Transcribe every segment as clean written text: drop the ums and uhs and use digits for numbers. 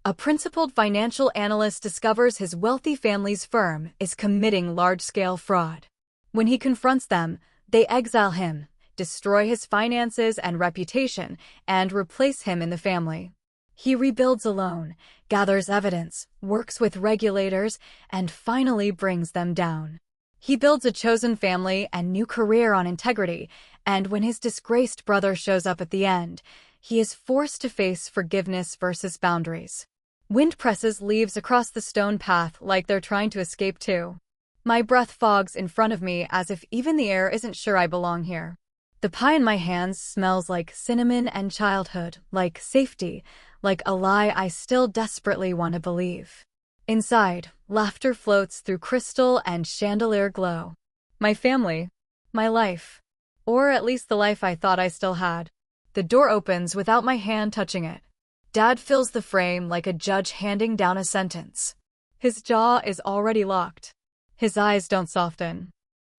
A principled financial analyst discovers his wealthy family's firm is committing large-scale fraud. When he confronts them, they exile him, destroy his finances and reputation, and replace him in the family. He rebuilds alone, gathers evidence, works with regulators, and finally brings them down. He builds a chosen family and new career on integrity, and when his disgraced brother shows up at the end, he is forced to face forgiveness versus boundaries. Wind presses leaves across the stone path like they're trying to escape too. My breath fogs in front of me as if even the air isn't sure I belong here. The pie in my hands smells like cinnamon and childhood, like safety, like a lie I still desperately want to believe. Inside, laughter floats through crystal and chandelier glow. My family. My life. Or at least the life I thought I still had. The door opens without my hand touching it. Dad fills the frame like a judge handing down a sentence. His jaw is already locked. His eyes don't soften.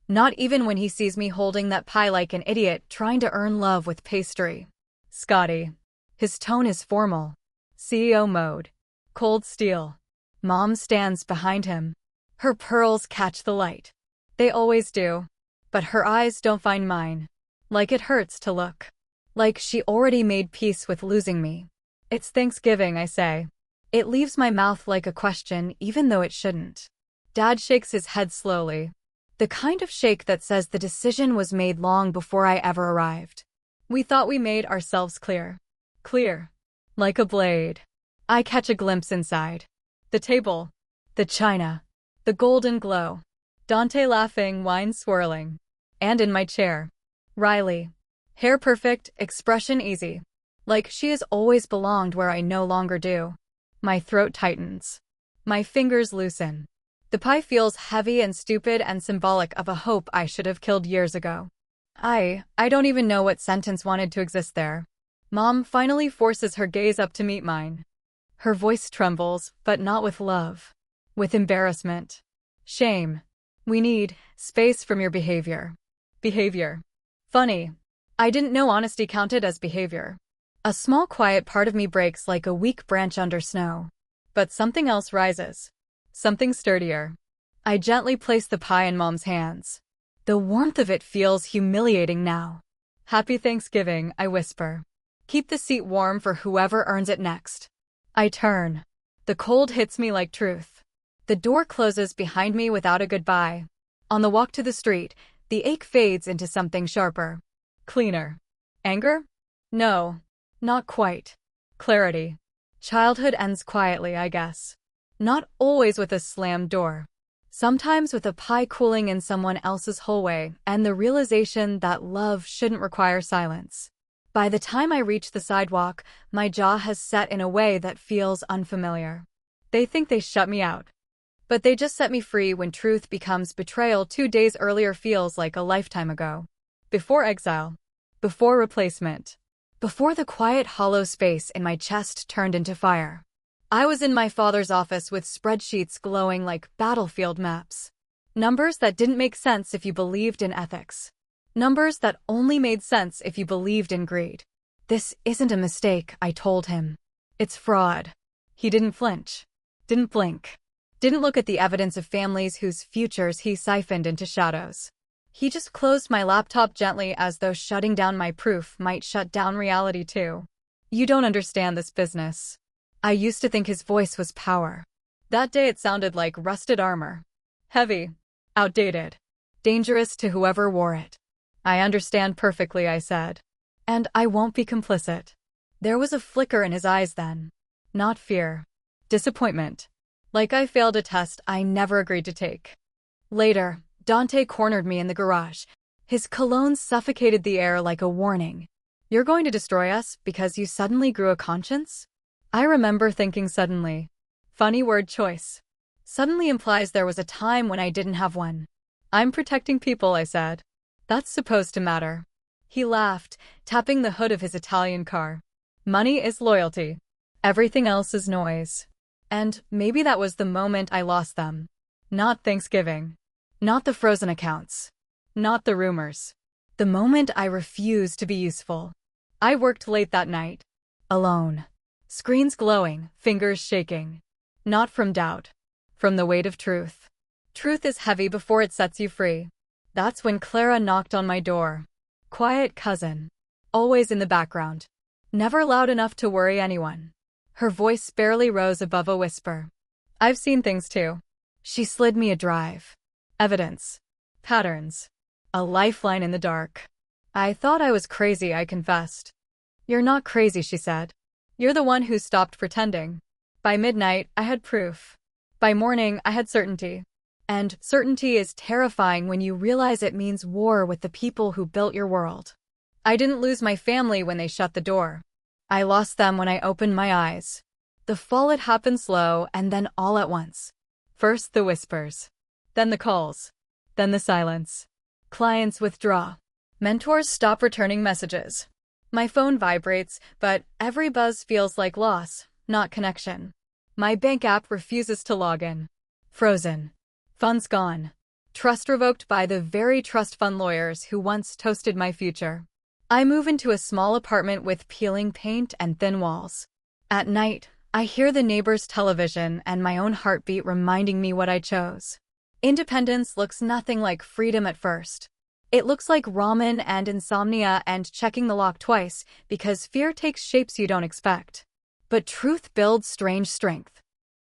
Not even when he sees me holding that pie like an idiot trying to earn love with pastry. Scotty. His tone is formal. CEO mode. Cold steel. Mom stands behind him. Her pearls catch the light. They always do. But her eyes don't find mine. Like it hurts to look. Like she already made peace with losing me. It's Thanksgiving, I say. It leaves my mouth like a question even though it shouldn't. Dad shakes his head slowly. The kind of shake that says the decision was made long before I ever arrived. We thought we made ourselves clear. Clear. Like a blade. I catch a glimpse inside. The table. The china. The golden glow. Dante laughing, wine swirling. And in my chair. Riley. Hair perfect, expression easy. Like she has always belonged where I no longer do. My throat tightens. My fingers loosen. The pie feels heavy and stupid and symbolic of a hope I should have killed years ago. I don't even know what sentence wanted to exist there. Mom finally forces her gaze up to meet mine. Her voice trembles, but not with love. With embarrassment. Shame. We need space from your behavior. Behavior. Funny. I didn't know honesty counted as behavior. A small quiet part of me breaks like a weak branch under snow. But something else rises. Something sturdier. I gently place the pie in Mom's hands. The warmth of it feels humiliating now. Happy Thanksgiving, I whisper. Keep the seat warm for whoever earns it next. I turn. The cold hits me like truth. The door closes behind me without a goodbye. On the walk to the street, the ache fades into something sharper. Cleaner. Anger? No. Not quite. Clarity. Childhood ends quietly, I guess. Not always with a slammed door. Sometimes with a pie cooling in someone else's hallway and the realization that love shouldn't require silence. By the time I reach the sidewalk, my jaw has set in a way that feels unfamiliar. They think they shut me out. But they just set me free when truth becomes betrayal 2 days earlier feels like a lifetime ago. Before exile. Before replacement. Before the quiet hollow space in my chest turned into fire. I was in my father's office with spreadsheets glowing like battlefield maps. Numbers that didn't make sense if you believed in ethics. Numbers that only made sense if you believed in greed. This isn't a mistake, I told him. It's fraud. He didn't flinch. Didn't blink. Didn't look at the evidence of families whose futures he siphoned into shadows. He just closed my laptop gently as though shutting down my proof might shut down reality too. You don't understand this business. I used to think his voice was power. That day it sounded like rusted armor. Heavy. Outdated. Dangerous to whoever wore it. I understand perfectly, I said. And I won't be complicit. There was a flicker in his eyes then. Not fear. Disappointment. Like I failed a test I never agreed to take. Later, Dante cornered me in the garage. His cologne suffocated the air like a warning. You're going to destroy us because you suddenly grew a conscience? I remember thinking suddenly. Funny word choice. Suddenly implies there was a time when I didn't have one. I'm protecting people, I said. That's supposed to matter. He laughed, tapping the hood of his Italian car. Money is loyalty. Everything else is noise. And maybe that was the moment I lost them. Not Thanksgiving. Not the frozen accounts. Not the rumors. The moment I refused to be useful. I worked late that night. Alone. Screens glowing, fingers shaking. Not from doubt. From the weight of truth. Truth is heavy before it sets you free. That's when Clara knocked on my door. Quiet cousin. Always in the background. Never loud enough to worry anyone. Her voice barely rose above a whisper. I've seen things too. She slid me a drive. Evidence. Patterns. A lifeline in the dark. I thought I was crazy, I confessed. You're not crazy, she said. You're the one who stopped pretending. By midnight, I had proof. By morning, I had certainty. And certainty is terrifying when you realize it means war with the people who built your world. I didn't lose my family when they shut the door. I lost them when I opened my eyes. The fallout happened slow and then all at once. First the whispers. Then the calls. Then the silence. Clients withdraw. Mentors stop returning messages. My phone vibrates, but every buzz feels like loss, not connection. My bank app refuses to log in. Frozen. Funds gone. Trust revoked by the very trust fund lawyers who once toasted my future. I move into a small apartment with peeling paint and thin walls. At night, I hear the neighbor's television and my own heartbeat reminding me what I chose. Independence looks nothing like freedom at first. It looks like ramen and insomnia and checking the lock twice because fear takes shapes you don't expect. But truth builds strange strength.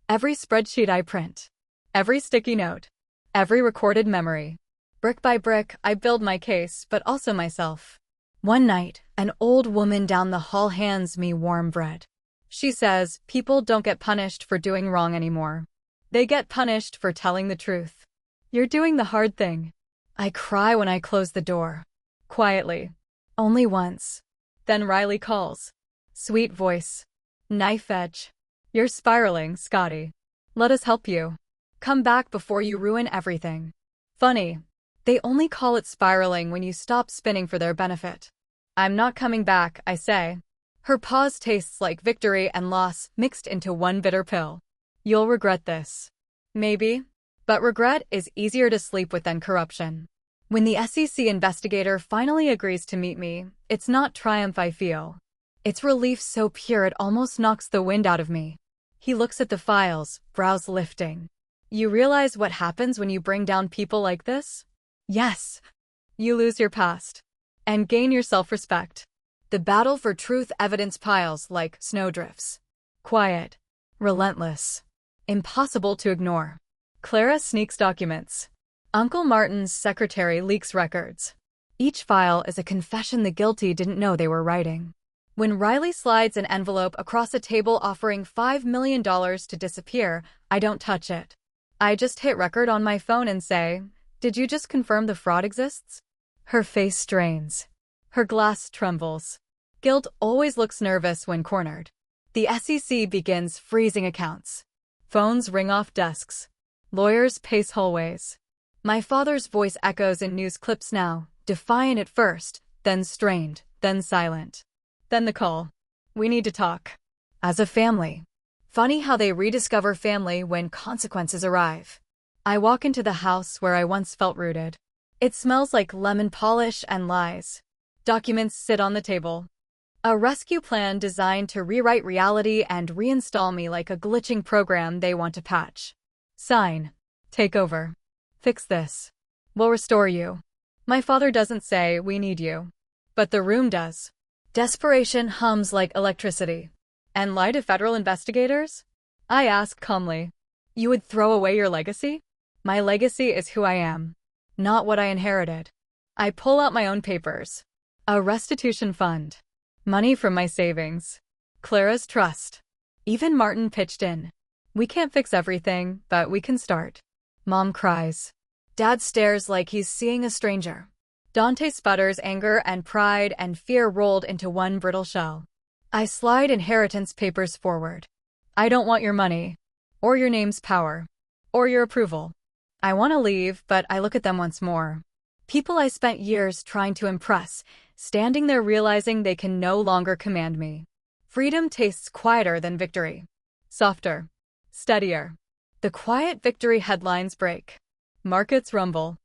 Every spreadsheet I print. Every sticky note. Every recorded memory. Brick by brick, I build my case, but also myself. One night, an old woman down the hall hands me warm bread. She says, people don't get punished for doing wrong anymore. They get punished for telling the truth. You're doing the hard thing. I cry when I close the door. Quietly. Only once. Then Riley calls. Sweet voice. Knife edge. You're spiraling, Scotty. Let us help you. Come back before you ruin everything. Funny. They only call it spiraling when you stop spinning for their benefit. I'm not coming back, I say. Her pause tastes like victory and loss mixed into one bitter pill. You'll regret this. Maybe. But regret is easier to sleep with than corruption. When the SEC investigator finally agrees to meet me, it's not triumph I feel. It's relief so pure it almost knocks the wind out of me. He looks at the files, brows lifting. You realize what happens when you bring down people like this? Yes. You lose your past. And gain your self-respect. The battle for truth evidence piles like snowdrifts. Quiet. Relentless. Impossible to ignore. Clara sneaks documents. Uncle Martin's secretary leaks records. Each file is a confession the guilty didn't know they were writing. When Riley slides an envelope across a table offering $5 million to disappear, I don't touch it. I just hit record on my phone and say, did you just confirm the fraud exists? Her face strains. Her glass trembles. Guilt always looks nervous when cornered. The SEC begins freezing accounts. Phones ring off desks. Lawyers pace hallways. My father's voice echoes in news clips now, defiant at first, then strained, then silent. Then the call. We need to talk. As a family. Funny how they rediscover family when consequences arrive. I walk into the house where I once felt rooted. It smells like lemon polish and lies. Documents sit on the table. A rescue plan designed to rewrite reality and reinstall me like a glitching program they want to patch. Sign. Take over. Fix this. We'll restore you. My father doesn't say we need you. But the room does. Desperation hums like electricity. And lie to federal investigators? I ask calmly. You would throw away your legacy? My legacy is who I am. Not what I inherited. I pull out my own papers. A restitution fund. Money from my savings. Clara's trust. Even Martin pitched in. We can't fix everything, but we can start. Mom cries. Dad stares like he's seeing a stranger. Dante sputters anger and pride and fear rolled into one brittle shell. I slide inheritance papers forward. I don't want your money. Or your name's power. Or your approval. I want to leave, but I look at them once more. People I spent years trying to impress, standing there realizing they can no longer command me. Freedom tastes quieter than victory. Softer. Steadier. The quiet victory headlines break. Markets rumble.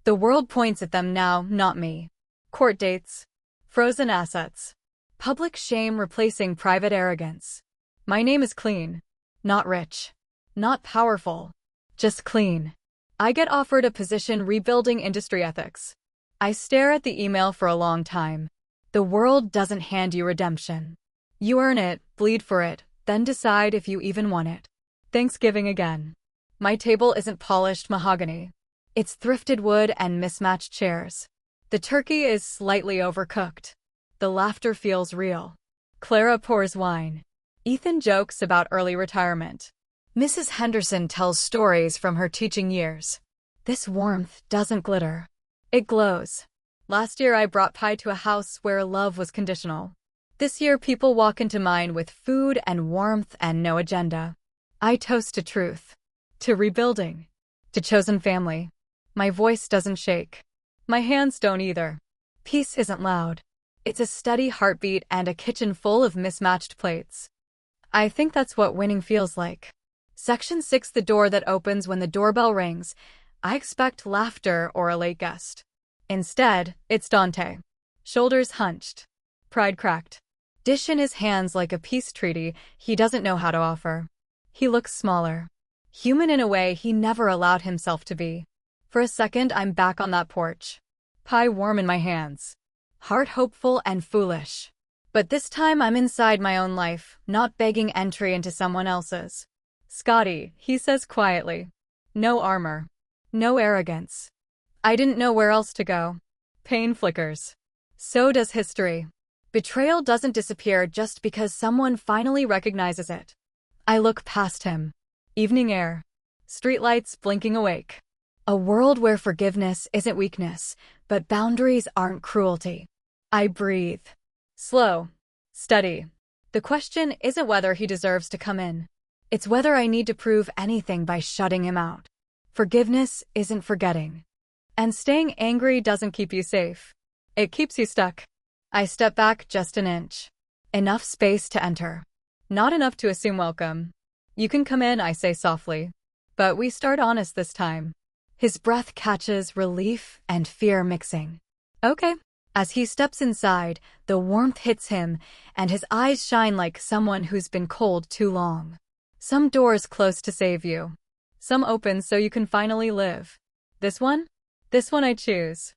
The world points at them now, not me. Court dates. Frozen assets. Public shame replacing private arrogance. My name is clean. Not rich. Not powerful. Just clean. I get offered a position rebuilding industry ethics. I stare at the email for a long time. The world doesn't hand you redemption. You earn it, bleed for it, then decide if you even want it. Thanksgiving again. My table isn't polished mahogany. It's thrifted wood and mismatched chairs. The turkey is slightly overcooked. The laughter feels real. Clara pours wine. Ethan jokes about early retirement. Mrs. Henderson tells stories from her teaching years. This warmth doesn't glitter. It glows. Last year I brought pie to a house where love was conditional. This year people walk into mine with food and warmth and no agenda. I toast to truth. To rebuilding. To chosen family. My voice doesn't shake. My hands don't either. Peace isn't loud. It's a steady heartbeat and a kitchen full of mismatched plates. I think that's what winning feels like. Section 6, the door that opens when the doorbell rings. I expect laughter or a late guest. Instead, it's Dante. Shoulders hunched. Pride cracked. Dish in his hands like a peace treaty he doesn't know how to offer. He looks smaller. Human in a way he never allowed himself to be. For a second, I'm back on that porch. Pie warm in my hands. Heart hopeful and foolish. But this time I'm inside my own life, not begging entry into someone else's. Scotty, he says quietly. No armor. No arrogance. I didn't know where else to go. Pain flickers. So does history. Betrayal doesn't disappear just because someone finally recognizes it. I look past him. Evening air. Streetlights blinking awake. A world where forgiveness isn't weakness, but boundaries aren't cruelty. I breathe. Slow. Steady. The question isn't whether he deserves to come in. It's whether I need to prove anything by shutting him out. Forgiveness isn't forgetting. And staying angry doesn't keep you safe. It keeps you stuck. I step back just an inch. Enough space to enter. Not enough to assume welcome. You can come in, I say softly. But we start honest this time. His breath catches relief and fear mixing. Okay. As he steps inside, the warmth hits him, and his eyes shine like someone who's been cold too long. Some doors close to save you. Some open so you can finally live. This one? This one I choose.